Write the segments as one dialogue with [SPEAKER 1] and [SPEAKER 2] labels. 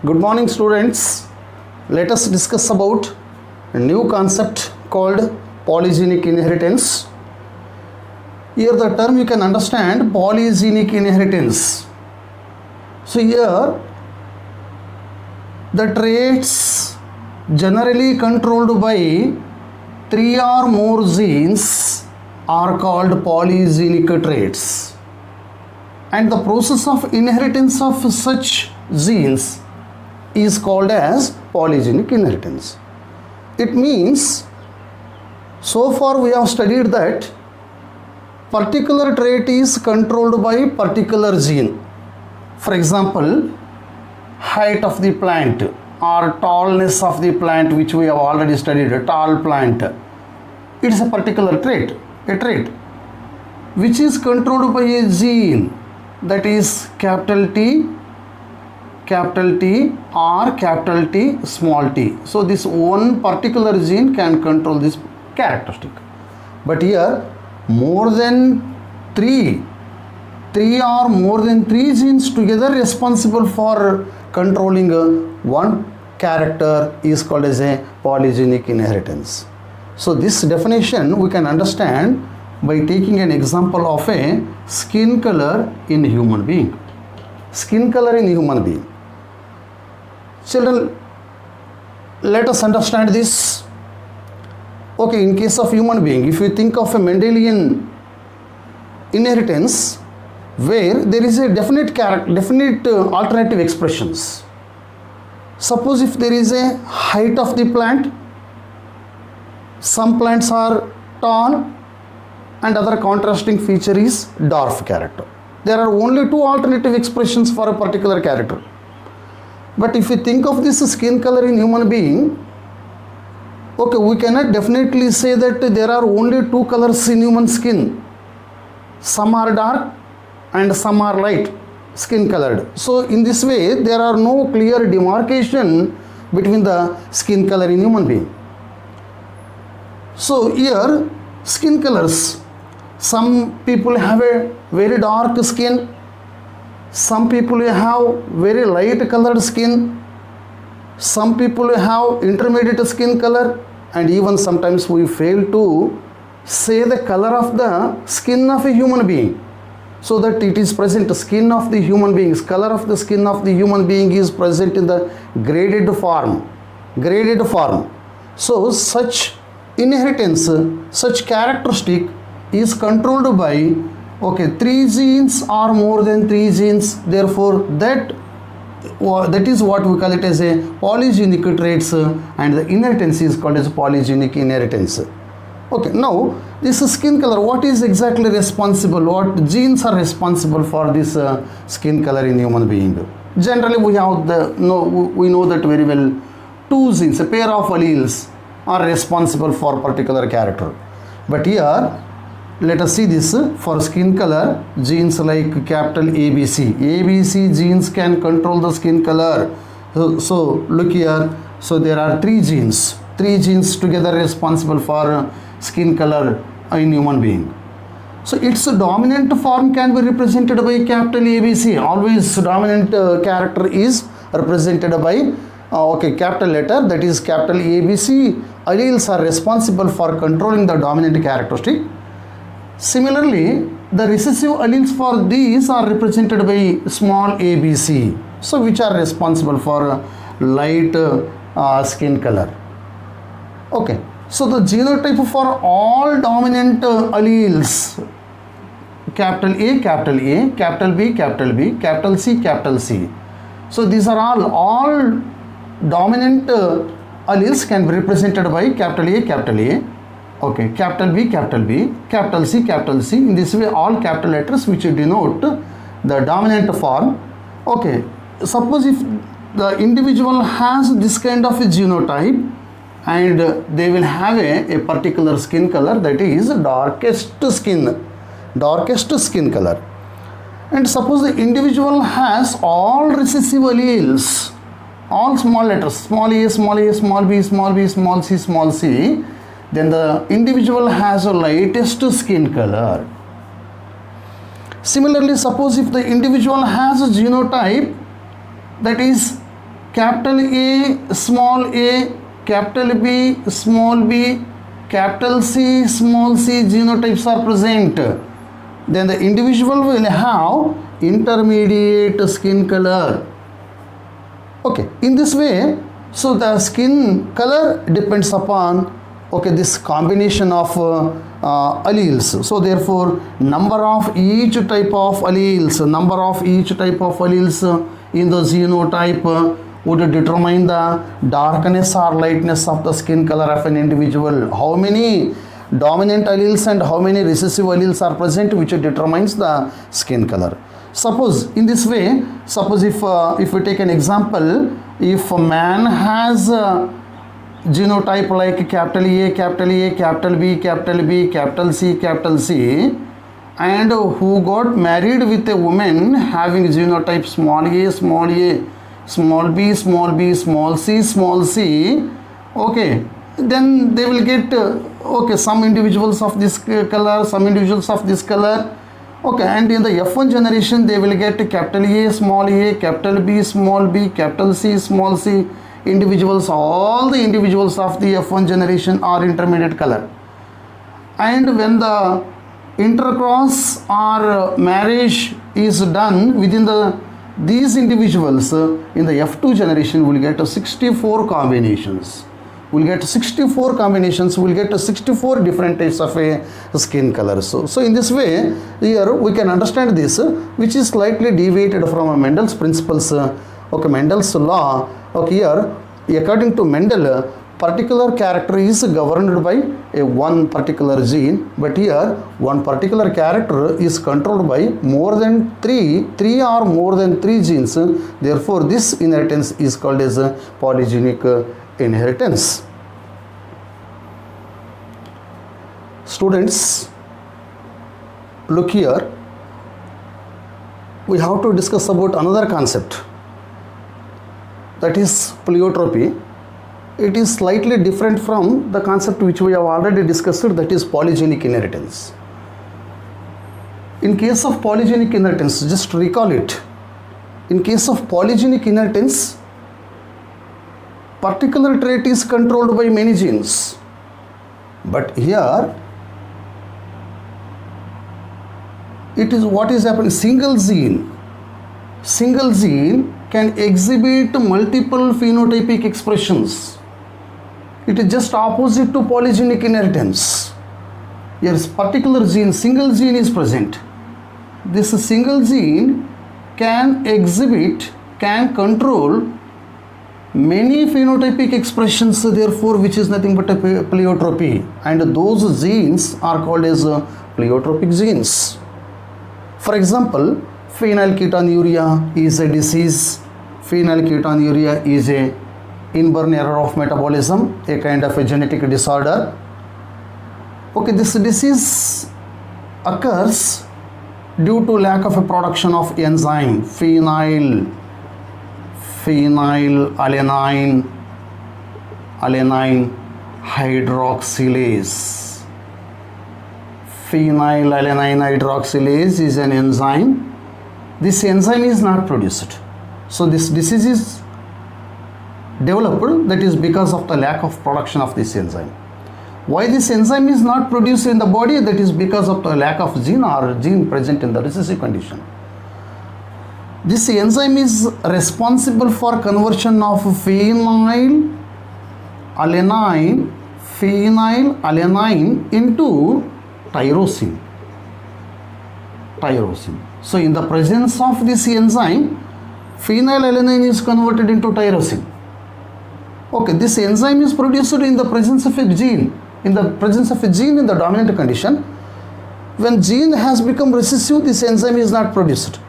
[SPEAKER 1] Good morning, students. Let us discuss about a new concept called polygenic inheritance. Here the term you can understand, polygenic inheritance. So here the traits generally controlled by 3 or more genes are called polygenic traits, and the process of inheritance of such genes is called as polygenic inheritance. It means, so far we have studied that particular trait is controlled by particular gene. For example, height of the plant or tallness of the plant, which we have already studied, a tall plant. It is a particular trait, a trait which is controlled by a gene, that is capital T or capital T small t. So this one particular gene can control this characteristic. But here more than three or more than 3 genes together responsible for controlling one character is called as a polygenic inheritance. So this definition we can understand by taking an example of a skin color in human being. Skin color in human being. Children, let us understand this. Okay, in case of human being, if you think of a Mendelian inheritance where there is a definite alternative expressions. Suppose if there is a height of the plant, some plants are tall and other contrasting feature is dwarf character. There are only 2 alternative expressions for a particular character. But if you think of this skin color in human being, okay, we cannot definitely say that there are only 2 colors in human skin. Some are dark and some are light skin colored. So in this way there are no clear demarcation between the skin color in human being. So here skin colors, some people have a very dark skin, some people have very light colored skin, some people have intermediate skin color, and even sometimes we fail to say the color of the skin of a human being, so that it is present, skin of the human beings, color of the skin of the human being is present in the graded form. So such inheritance, such characteristic is controlled by 3 genes or more than 3 genes. Therefore that is what we call it as a polygenic traits, and the inheritance is called as polygenic inheritance. Okay, now this skin color, what is exactly responsible, what genes are responsible for this skin color in human being? Generally we know that very well. 2 genes, a pair of alleles are responsible for particular character. But here let us see this. For skin color, genes like capital ABC genes can control the skin color. So look here, so there are 3 genes together responsible for skin color in human being. So its dominant form can be represented by capital ABC. Always dominant character is represented by capital letter, that is capital ABC. Alleles are responsible for controlling the dominant characteristic. Similarly, the recessive alleles for these are represented by small abc, so which are responsible for light skin color. Okay, so the genotype for all dominant alleles, capital A, capital B, capital C. So these are all dominant alleles can be represented by capital A. Okay, capital B, capital C. In this way, all capital letters which denote the dominant form. Okay, suppose if the individual has this kind of a genotype and they will have a particular skin color, that is darkest skin color. And suppose the individual has all recessive alleles, all small letters, small a, small b, small c, then the individual has a lightest skin color. Similarly, suppose if the individual has a genotype that is capital A, small a, capital B, small b, capital C, small c genotypes are present, then the individual will have intermediate skin color. Okay, in this way, so the skin color depends upon, okay, this combination of alleles. So therefore, number of each type of alleles in the genotype would determine the darkness or lightness of the skin color of an individual. How many dominant alleles and how many recessive alleles are present, which determines the skin color. Suppose in this way, suppose if we take an example, if a man has genotype like capital A, capital A, capital B, capital B, capital C, and who got married with a woman having genotype small a, small b, small b, small c, okay, then they will get okay, some individuals of this color, some individuals of this color, okay, and in the F1 generation they will get capital A, small a, capital B, small b, capital C, small c individuals. All the individuals of the F1 generation are intermediate color, and when the intercross or marriage is done within these individuals, in the F2 generation will get 64 combinations. We'll get 64 combinations, we'll get 64 different types of a skin color. So in this way, here we can understand this, which is slightly deviated from Mendel's principles. Okay, Mendel's law. Okay, here according to Mendel, particular character is governed by one particular gene, but here one particular character is controlled by more than three or more than three genes. Therefore, this inheritance is called as a polygenic inheritance. Students, look here, we have to discuss about another concept, that is pleiotropy. It is slightly different from the concept which we have already discussed, that is polygenic inheritance. In case of polygenic inheritance, just recall it. In case of polygenic inheritance, particular trait is controlled by many genes, but here it is what is happening, single gene can exhibit multiple phenotypic expressions. It is just opposite to polygenic inheritance. Here particular gene, single gene is present. This single gene can control many phenotypic expressions, therefore which is nothing but a pleiotropy, and those genes are called as pleiotropic genes. For example, phenylketonuria is a disease. Phenylketonuria is a inborn error of metabolism, a kind of a genetic disorder. Okay, this disease occurs due to lack of a production of enzyme phenylalanine hydroxylase. Phenylalanine hydroxylase is an enzyme. This enzyme is not produced. So this disease is developed, that is because of the lack of production of this enzyme. Why this enzyme is not produced in the body? That is because of the lack of gene or gene present in the recessive condition. This enzyme is responsible for conversion of phenylalanine into tyrosine. So in the presence of this enzyme, phenylalanine is converted into tyrosine. Okay, this enzyme is produced in the presence of a gene. In the presence of a gene in the dominant condition, when gene has become recessive, this enzyme is not produced.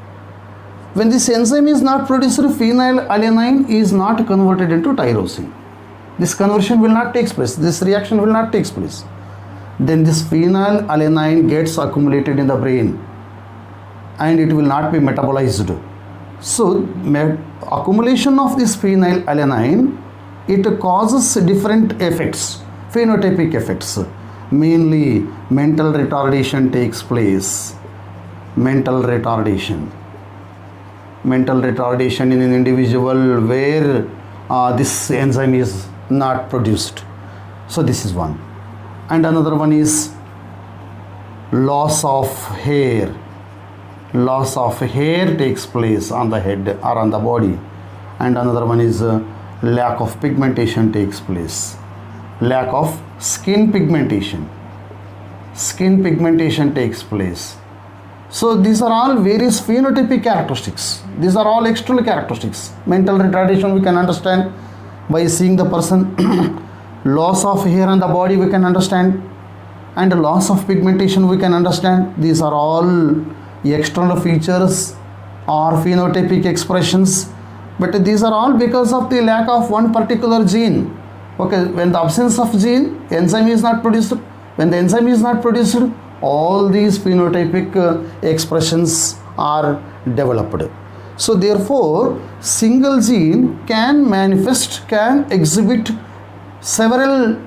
[SPEAKER 1] When this enzyme is not produced, phenylalanine is not converted into tyrosine. This conversion will not take place. This reaction will not take place. Then this phenylalanine gets accumulated in the brain and it will not be metabolized. So accumulation of this phenylalanine, it causes different effects, phenotypic effects. Mainly mental retardation takes place. Mental retardation. mental retardation in an individual where this enzyme is not produced. So this is one. And another one is loss of hair. Loss of hair takes place on the head or on the body. And another one is lack of pigmentation takes place. Lack of skin pigmentation. Skin pigmentation takes place. So these are all various phenotypic characteristics. These are all external characteristics. Mental retardation we can understand by seeing the person. Loss of hair on the body we can understand, and loss of pigmentation we can understand. These are all external features or phenotypic expressions, but these are all because of the lack of one particular gene. Okay, when the absence of gene, enzyme is not produced. When the enzyme is not produced, all these phenotypic expressions are developed. So therefore, single gene can manifest, can exhibit several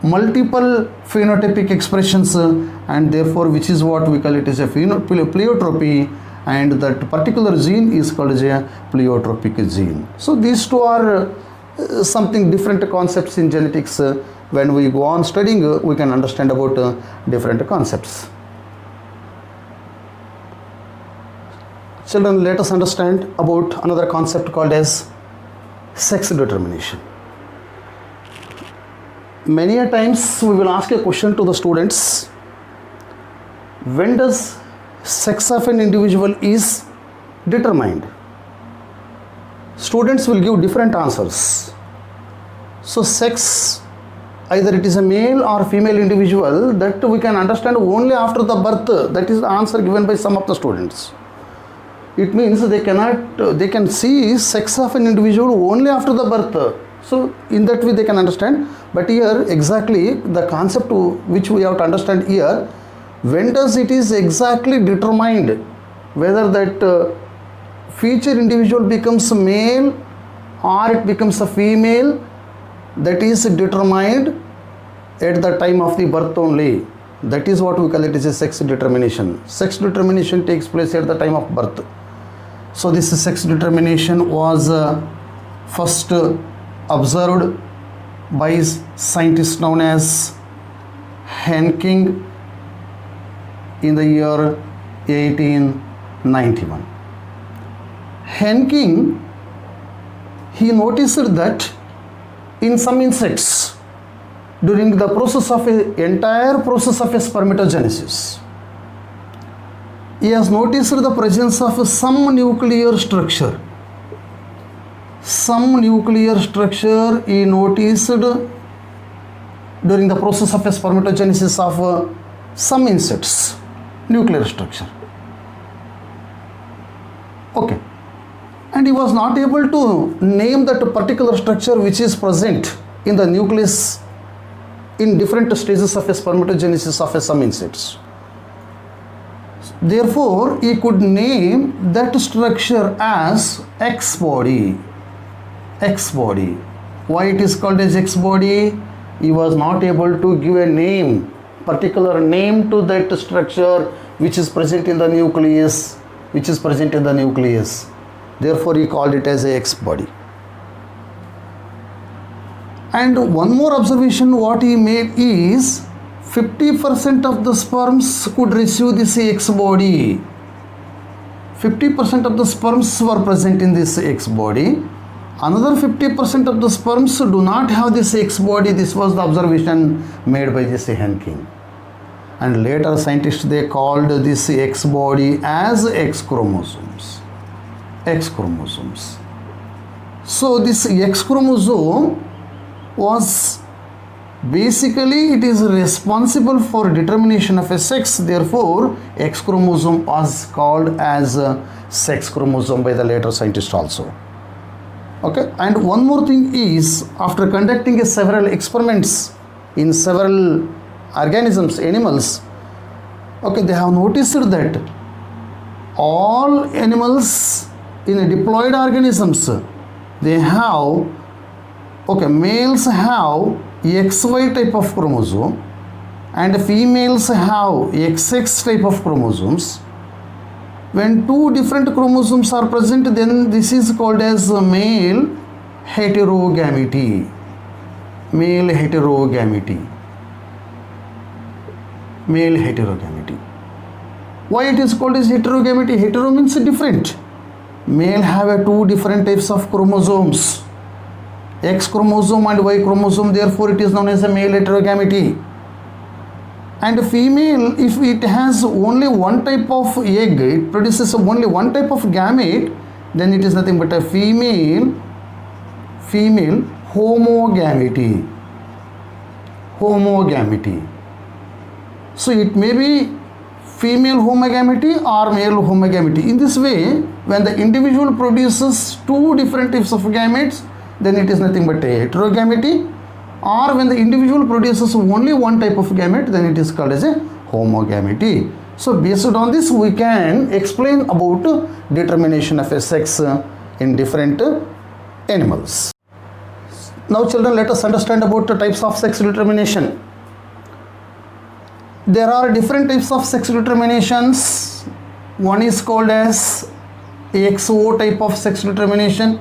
[SPEAKER 1] multiple phenotypic expressions, and therefore which is what we call it as a pleiotropy, and that particular gene is called as a pleiotropic gene. So these two are something different concepts in genetics. When we go on studying, we can understand about different concepts. Children, let us understand about another concept called as sex determination. Many a times we will ask a question to the students: when does sex of an individual is determined? Students will give different answers. So sex, either it is a male or female individual, that we can understand only after the birth. That is the answer given by some of the students. It means they can see sex of an individual only after the birth. So in that way they can understand. But here exactly the concept which we have to understand here, when does it is exactly determined whether that future individual becomes a male or it becomes a female, that is determined at the time of the birth only. That is what we call it as a sex determination. Sex determination takes place at the time of birth. So this sex determination was first observed by scientist known as Henking in the year 1891. Henking, he noticed that in some insects, during the entire process of spermatogenesis, he has noticed the presence of some nuclear structure. Some nuclear structure he noticed during the process of spermatogenesis of some insects. Nuclear structure. Okay. And he was not able to name that particular structure which is present in the nucleus in different stages of spermatogenesis of some insects. Therefore, he could name that structure as X body. X body. Why it is called as X body? He was not able to give a name, particular name to that structure which is present in the nucleus, Therefore, he called it as a X body. And one more observation what he made is 50% of the sperms could receive this X body. 50% of the sperms were present in this X body. Another 50% of the sperms do not have this X body. This was the observation made by this Henking. And later scientists, they called this X body as X chromosomes. X chromosomes. So this X chromosome was basically, it is responsible for determination of a sex. Therefore, X chromosome was called as a sex chromosome by the later scientists also. Okay, and one more thing is, after conducting several experiments in several organisms, animals, okay, they have noticed that all animals in diploid organisms, they have, okay, males have XY type of chromosome and females have XX type of chromosomes, When two different chromosomes are present, then this is called as male heterogamety. Male heterogamety. Male heterogamety. Why it is called as heterogamety? Hetero means different. Male have a two different types of chromosomes, X chromosome and Y chromosome, therefore it is known as a male heterogamety. And female, if it has only one type of egg, it produces only one type of gamete, then it is nothing but a female homogamety. So it may be female homogamety or male homogamety. In this way, when the individual produces two different types of gametes, then it is nothing but a heterogamety. Or when the individual produces only one type of gamete, then it is called as a homogamety. So based on this, we can explain about determination of a sex in different animals. Now children, let us understand about the types of sex determination. There are different types of sex determinations. One is called as XO type of sex determination.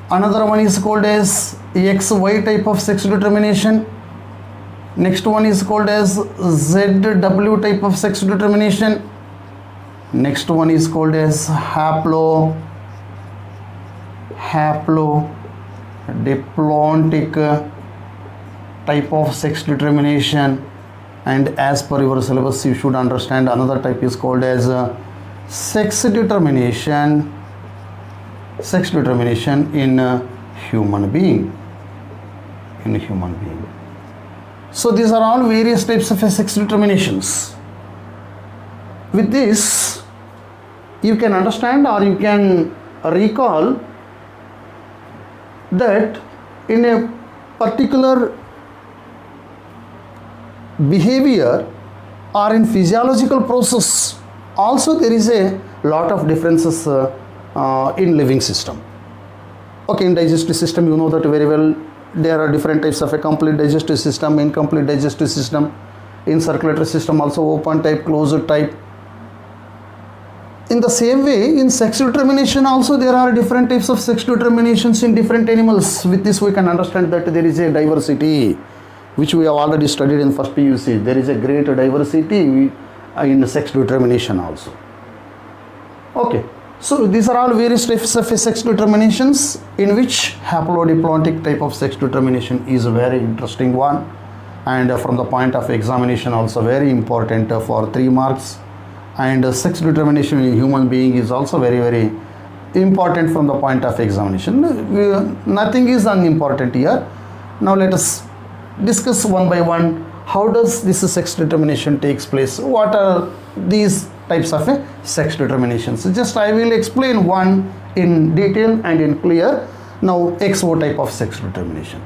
[SPEAKER 1] Another one is called as XY type of sex determination. Next one is called as ZW type of sex determination. Next one is called as haplodiploidic type of sex determination. And as per your syllabus, you should understand another type is called as sex determination in a human being. So these are all various types of sex determinations. With this, you can understand or you can recall that in a particular behavior or in physiological process, also there is a lot of differences in living system. Okay, in digestive system, you know that very well. There are different types of a complete digestive system, incomplete digestive system. In circulatory system also open type, closed type. In the same way, in sex determination also there are different types of sex determinations in different animals. With this we can understand that there is a diversity, which we have already studied in first PUC. There is a great diversity in sex determination also. Okay. So these are all various types of sex determinations, in which haplodiploidic type of sex determination is a very interesting one, and from the point of examination also very important for 3 marks. And sex determination in human being is also very, very important from the point of examination. Nothing is unimportant here. Now let us discuss one by one. How does this sex determination takes place? What are these types of sex determinations? Just I will explain one in detail and in clear. Now XO type of sex determination.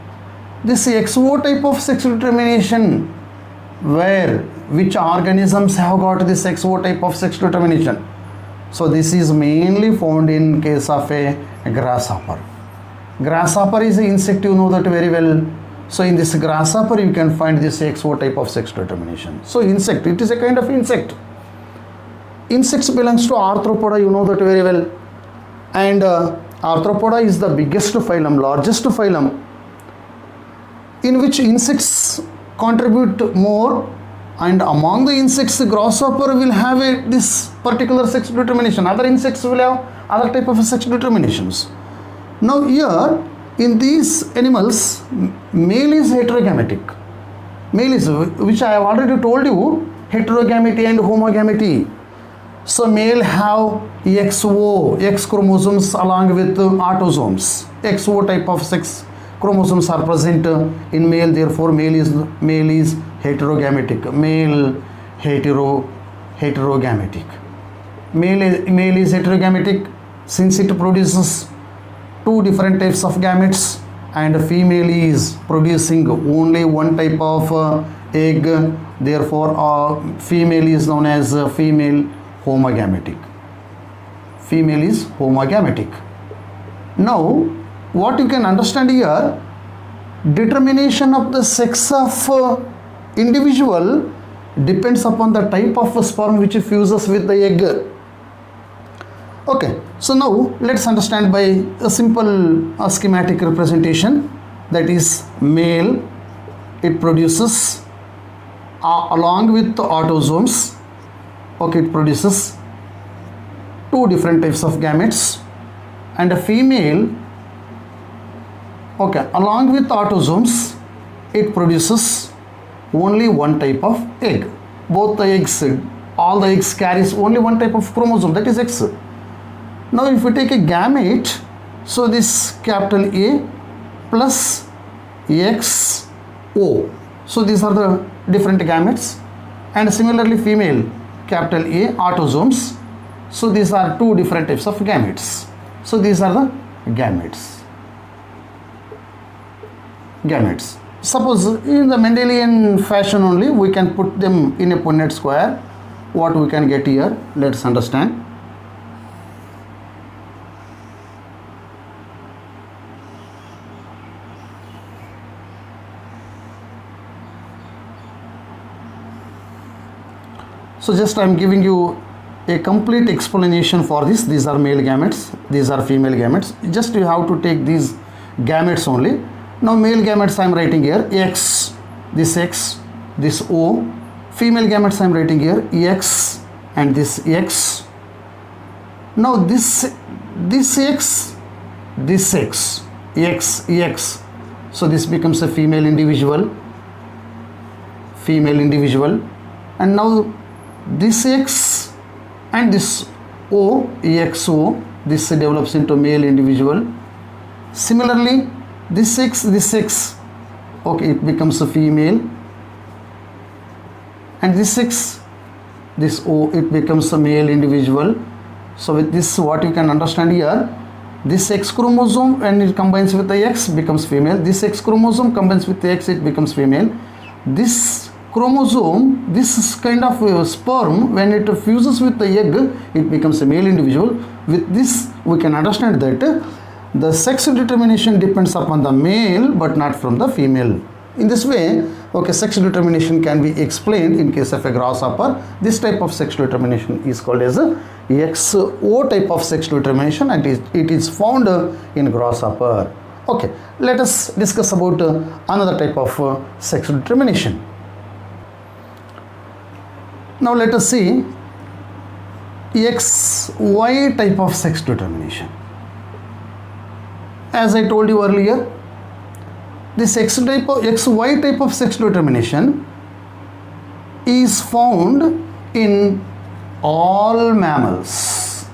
[SPEAKER 1] This XO type of sex determination, which organisms have got this XO type of sex determination? So this is mainly found in case of a grasshopper. Grasshopper is an insect, you know that very well. So in this grasshopper you can find this XO type of sex determination. So insect, it is a kind of insect. Insects belongs to arthropoda, you know that very well. And arthropoda is the biggest phylum, largest phylum, in which insects contribute more. And among the insects, grasshopper will have this particular sex determination. Other insects will have other type of sex determinations. Now here, in these animals, male is heterogametic. Male is, which I have already told you, heterogamety and homogamety. So male have XO, X chromosomes along with autosomes. XO type of sex chromosomes are present in male, therefore male is heterogametic. Male heterogametic. Male is heterogametic since it produces two different types of gametes, and female is producing only one type of egg, therefore female is known as female homogametic. Female is homogametic. Now what you can understand here, determination of the sex of individual depends upon the type of sperm which fuses with the egg. Okay, so now let's understand by a simple schematic representation. That is, male, it produces along with the autosomes, okay, it produces two different types of gametes, and a female, okay, along with autosomes, it produces only one type of egg. Both the eggs, all the eggs carries only one type of chromosome, that is X. Now if we take a gamete, so this capital A plus XO, so these are the different gametes, and similarly female, capital A, autosomes, so these are two different types of gametes. So these are the gametes. Suppose in the Mendelian fashion only, we can put them in a Punnett square. What we can get here, let's understand. So just I am giving you a complete explanation for this. These are male gametes, these are female gametes. Just you have to take these gametes only. Now male gametes I am writing here X, this O. Female gametes I am writing here X and this X. Now this X, X. So this becomes a female individual. And now this X and this O, EXO, this develops into male individual. Similarly, this X, okay, it becomes a female, and this X, this O, it becomes a male individual. So with this, what you can understand here, this X chromosome, when it combines with the X, becomes female. This X chromosome combines with the X, it becomes female. This chromosome, this kind of sperm, when it fuses with the egg, it becomes a male individual. With this, we can understand that the sex determination depends upon the male but not from the female. In this way, okay, sex determination can be explained in case of a grasshopper. This type of sex determination is called as a XO type of sex determination, and it is found in grasshopper. Okay, let us discuss about another type of sex determination. Now let us see XY type of sex determination. As I told you earlier, this XY type of sex determination is found in all mammals,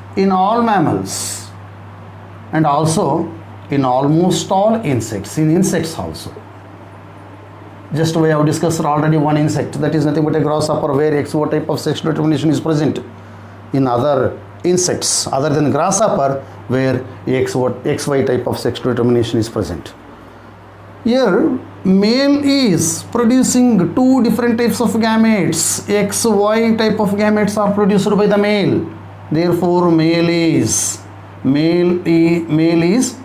[SPEAKER 1] and also in almost all insects, in insects also. Just we have discussed already one insect, that is nothing but a grasshopper, where XO type of sex determination is present. In other insects other than grasshopper, where XY type of sex determination is present. Here male is producing two different types of gametes. XY type of gametes are produced by the male. Therefore male is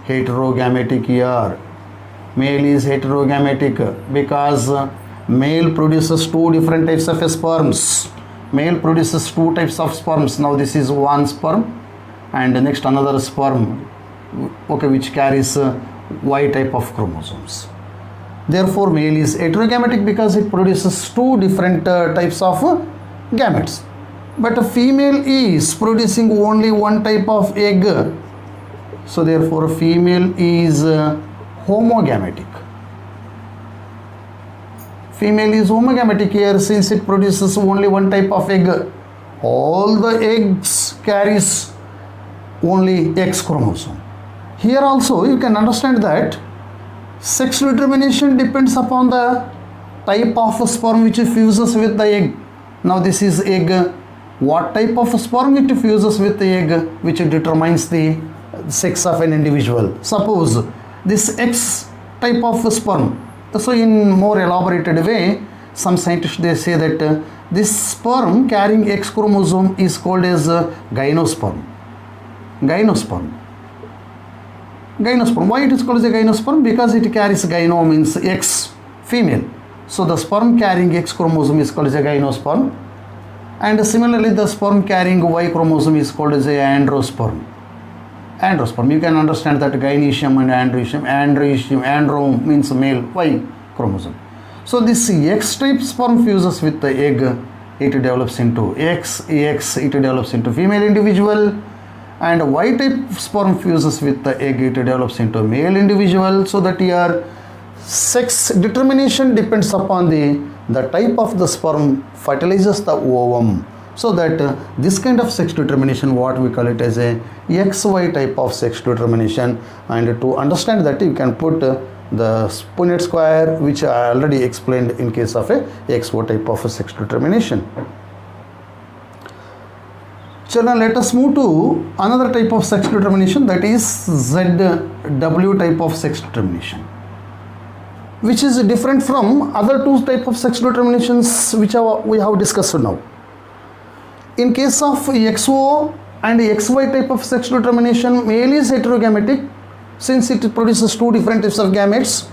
[SPEAKER 1] heterogametic here. Male is heterogametic because male produces two different types of sperms. Male produces two types of sperms. Now this is one sperm and next another sperm, okay, which carries Y type of chromosomes. Therefore male is heterogametic because it produces two different types of gametes. But a female is producing only one type of egg. So therefore female is homogametic. Female is homogametic here since it produces only one type of egg. All the eggs carries only X chromosome. Here also you can understand that sex determination depends upon the type of sperm which fuses with the egg. Now this is egg. What type of sperm it fuses with the egg, which determines the sex of an individual. Suppose this X type of sperm. So in more elaborated way, some scientists they say that this sperm carrying X chromosome is called as gynosperm. Gynosperm. Why it is called as a gynosperm? Because it carries gyno means X, female. So the sperm carrying X chromosome is called as a gynosperm, and similarly the sperm carrying Y chromosome is called as a androsperm. Androsperm, you can understand that gynoecium and androecium, andro means male, Y chromosome. So this X type sperm fuses with the egg, it develops into X, it develops into female individual, and Y type sperm fuses with the egg, it develops into male individual. So that your sex determination depends upon the type of the sperm fertilizes the ovum. So that this kind of sex determination, what we call it as a XY type of sex determination. And to understand that, you can put the Punnett square, which I already explained in case of a XO type of a sex determination. Children, let us move to another type of sex determination, that is ZW type of sex determination, which is different from other two type of sex determinations which we have discussed now. In case of XO and XY type of sex determination, male is heterogametic since it produces two different types of gametes.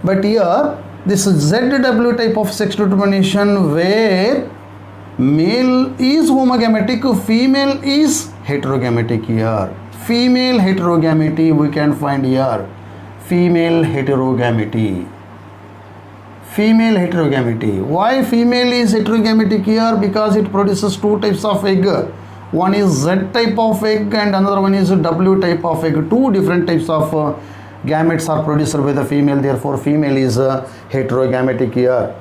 [SPEAKER 1] But here this ZW type of sex determination, where male is homogametic, female is heterogametic. Here female heterogamity we can find here, female heterogamity. Female heterogamity. Why female is heterogametic here? Because it produces two types of egg. One is Z type of egg and another one is W type of egg. Two different types of gametes are produced by the female. Therefore, female is heterogametic here.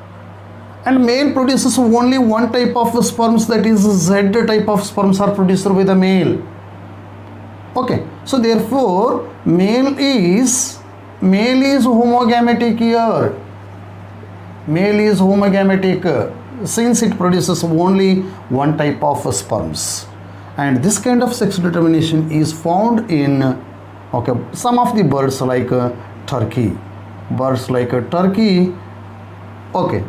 [SPEAKER 1] And male produces only one type of sperms, that is Z type of sperms are produced by the male. Okay. So therefore, male is homogametic here. Male is homogametic since it produces only one type of sperms, and this kind of sex determination is found in some of the birds like turkey.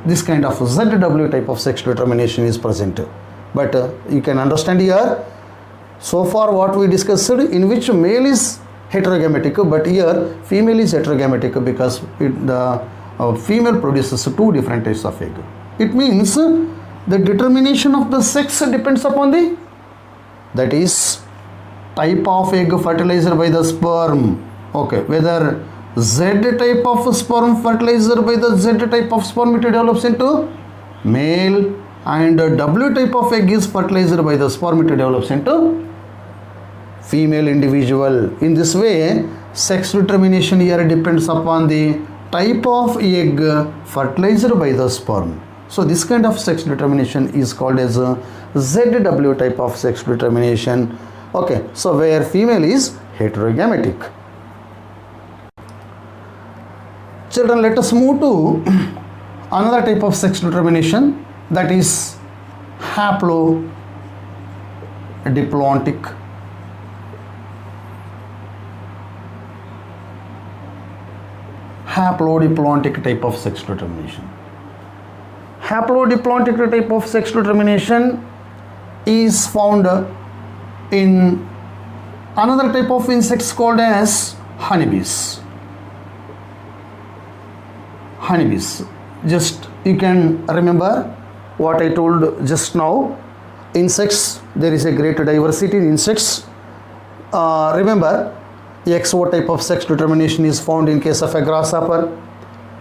[SPEAKER 1] This kind of ZW type of sex determination is present. But you can understand here, so far what we discussed, in which male is heterogametic, but here female is heterogametic because the female produces two different types of egg. It means the determination of the sex depends upon the, that is, type of egg fertilized by the sperm. Okay, whether Z type of sperm fertilized by the Z type of sperm, it develops into male, and W type of egg is fertilized by the sperm, it develops into female individual. In this way, sex determination here depends upon the type of egg fertilized by the sperm. So this kind of sex determination is called as a ZW type of sex determination. Okay, so where female is heterogametic. Children, let us move to another type of sex determination, that is haplodiplontic. Haplodiplontic type of sex determination. Haplodiplontic type of sex determination is found in another type of insects called as honeybees. Honeybees. Just you can remember what I told just now. Insects, there is a great diversity in insects. Remember, XO type of sex determination is found in case of a grasshopper.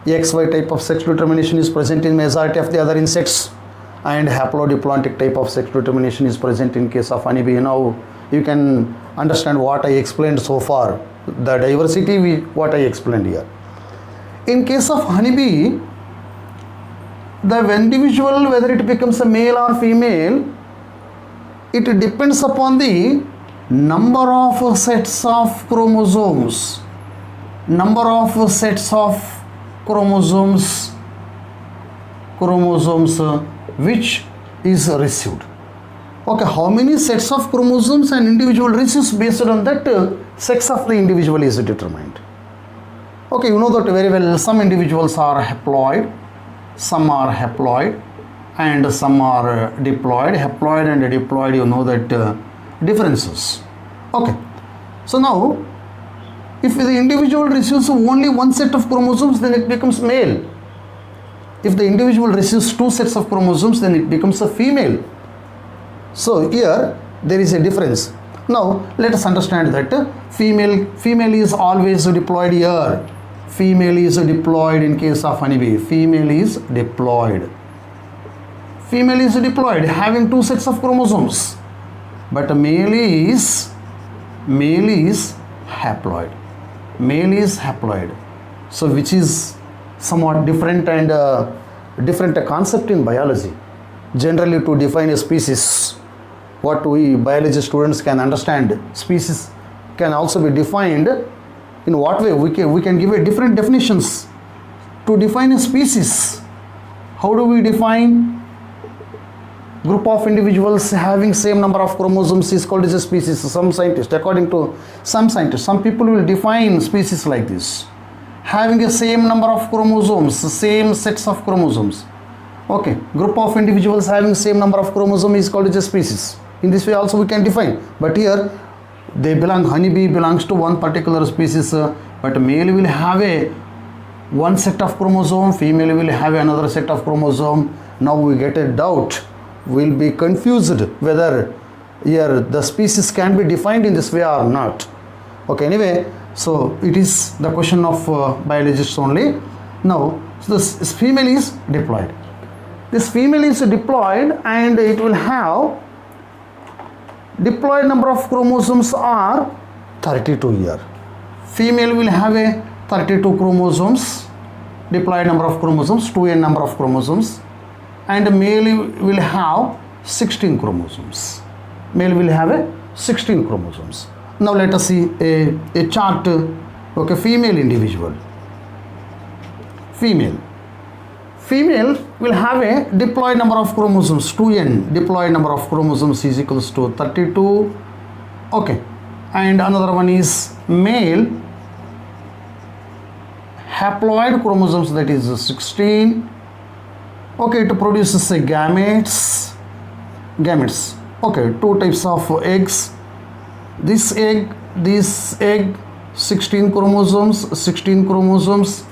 [SPEAKER 1] XY type of sex determination is present in majority of the other insects, and haplodiplontic type of sex determination is present in case of honeybee. Now you can understand what I explained so far, the diversity what I explained here. In case of honeybee, the individual, whether it becomes a male or female, it depends upon the number of sets of chromosomes. Number of sets of chromosomes which is received. Okay, how many sets of chromosomes an individual receives, based on that sex of the individual is determined. Okay, you know that very well. Some individuals are haploid, some are haploid, and some are diploid. Haploid and diploid, you know that differences. Okay, so now if the individual receives only one set of chromosomes, then it becomes male. if the individual receives two sets of chromosomes, then it becomes a female. So here there is a difference. Now let us understand that female is always diploid here. Female is diploid in case of honeybee. Female is diploid. Female is diploid having two sets of chromosomes. But male is haploid. Male is haploid. So which is somewhat different and different concept in biology. Generally, to define a species, what we biology students can understand, species can also be defined in what way? We can give a different definitions to define a species. How do we define? Group of individuals having same number of chromosomes is called as a species. Some scientists, according to some scientists, some people will define species like this: having a same number of chromosomes, same sets of chromosomes. Okay, group of individuals having same number of chromosomes is called as a species. In this way also we can define. But here they belong, honeybee belongs to one particular species, but male will have a one set of chromosome, female will have another set of chromosome. Now we get a doubt. We'll be confused whether here the species can be defined in this way or not. Okay, anyway, so it is the question of biologists only. Now, so this female is diploid. This female is diploid and it will have diploid number of chromosomes are 32 here. Female will have a 32 chromosomes, diploid number of chromosomes, 2n number of chromosomes, and male will have 16 chromosomes. Male will have a 16 chromosomes. Now let us see a chart. Okay, female individual. Female will have a diploid number of chromosomes, 2n. Diploid number of chromosomes is equals to 32. Okay, and another one is male. Haploid chromosomes, that is 16. Okay, it produces a gametes. Okay, two types of eggs. This egg, 16 chromosomes,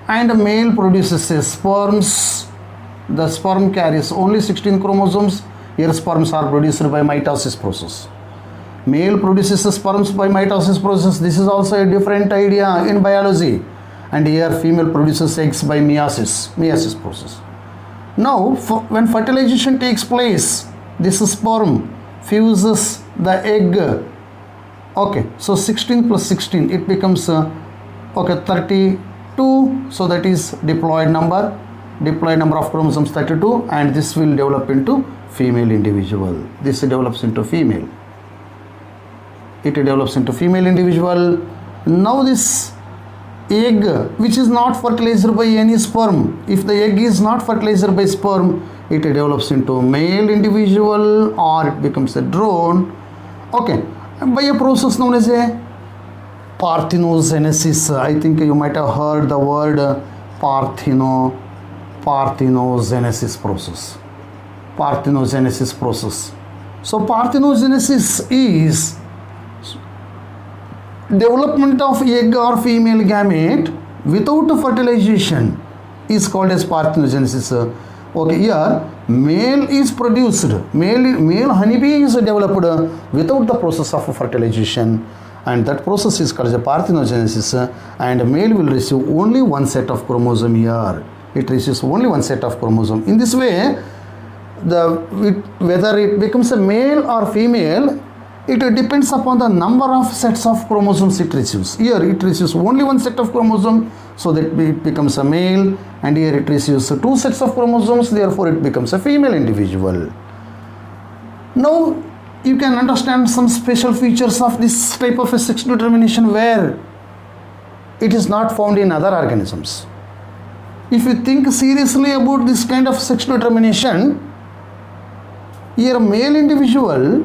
[SPEAKER 1] and the male produces a sperms. The sperm carries only 16 chromosomes. Here sperms are produced by mitosis process. Male produces sperms by mitosis process. This is also a different idea in biology. And here female produces eggs by meiosis process. Now when fertilization takes place, this sperm fuses the egg. Okay, so 16 plus 16, it becomes 32. So that is diploid number of chromosomes 32, and this will develop into female individual. This develops into female. It develops into female individual. Now this egg which is not fertilized by any sperm, if the egg is not fertilized by sperm, it develops into male individual or it becomes a drone. Okay, by a process known as a parthenogenesis. I think you might have heard the word parthenogenesis process. Parthenogenesis process. So parthenogenesis is development of egg or female gamete without fertilization is called as parthenogenesis. Okay, here male is produced, male honeybee is developed without the process of fertilization, and that process is called as parthenogenesis, and male will receive only one set of chromosome here. It receives only one set of chromosome. In this way, whether it becomes a male or female, it depends upon the number of sets of chromosomes it receives. Here it receives only one set of chromosome, so that it becomes a male, and here it receives two sets of chromosomes, therefore it becomes a female individual. Now you can understand some special features of this type of a sex determination where it is not found in other organisms. If you think seriously about this kind of sex determination, here male individual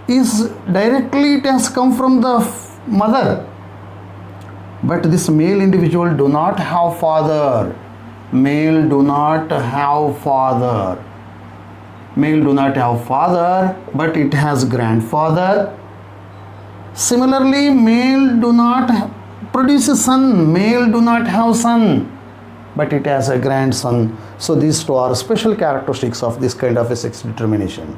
[SPEAKER 1] is directly, it has come from the mother, but this male individual do not have father. Male do not have father, but it has grandfather. Similarly, male do not produce a son, male do not have son, but it has a grandson. So these two are special characteristics of this kind of a sex determination.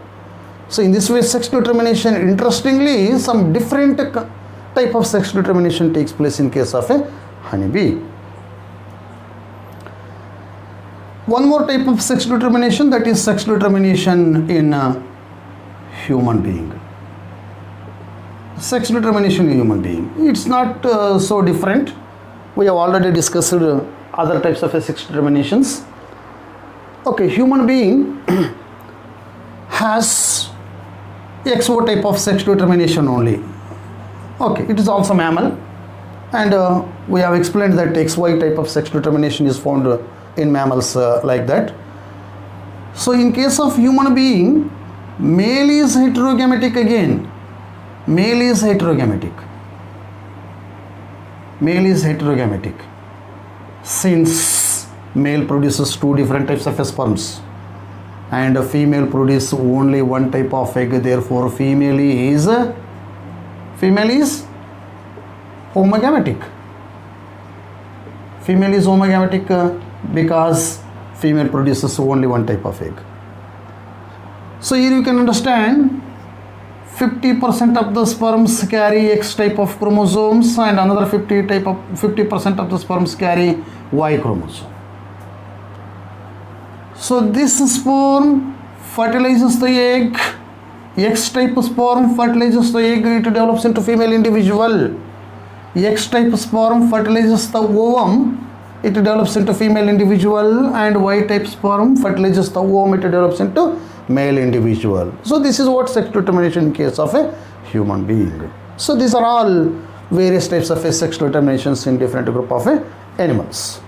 [SPEAKER 1] So in this way, sex determination, interestingly, some different type of sex determination takes place in case of a honeybee. One more type of sex determination, that is sex determination in a human being. Sex determination in human being. It's not so different. We have already discussed other types of sex determinations. Okay, human being has XO type of sex determination only. Okay, it is also mammal, and we have explained that XY type of sex determination is found in mammals like that. So in case of human being, male is heterogametic again. Male is heterogametic. Male is heterogametic since male produces two different types of sperms and a female produces only one type of egg, therefore female is homogamic. Female is homogamic because female produces only one type of egg. So here you can understand 50% of the sperms carry X type of chromosomes and another 50% of the sperms carry Y chromosome. So this sperm fertilizes the egg. X type sperm fertilizes the egg, it develops into female individual. X type sperm fertilizes the ovum, it develops into female individual, and Y type sperm fertilizes the ovum, it develops into male individual. So this is what sex determination in case of a human being. So these are all various types of sex determinations in different group of animals.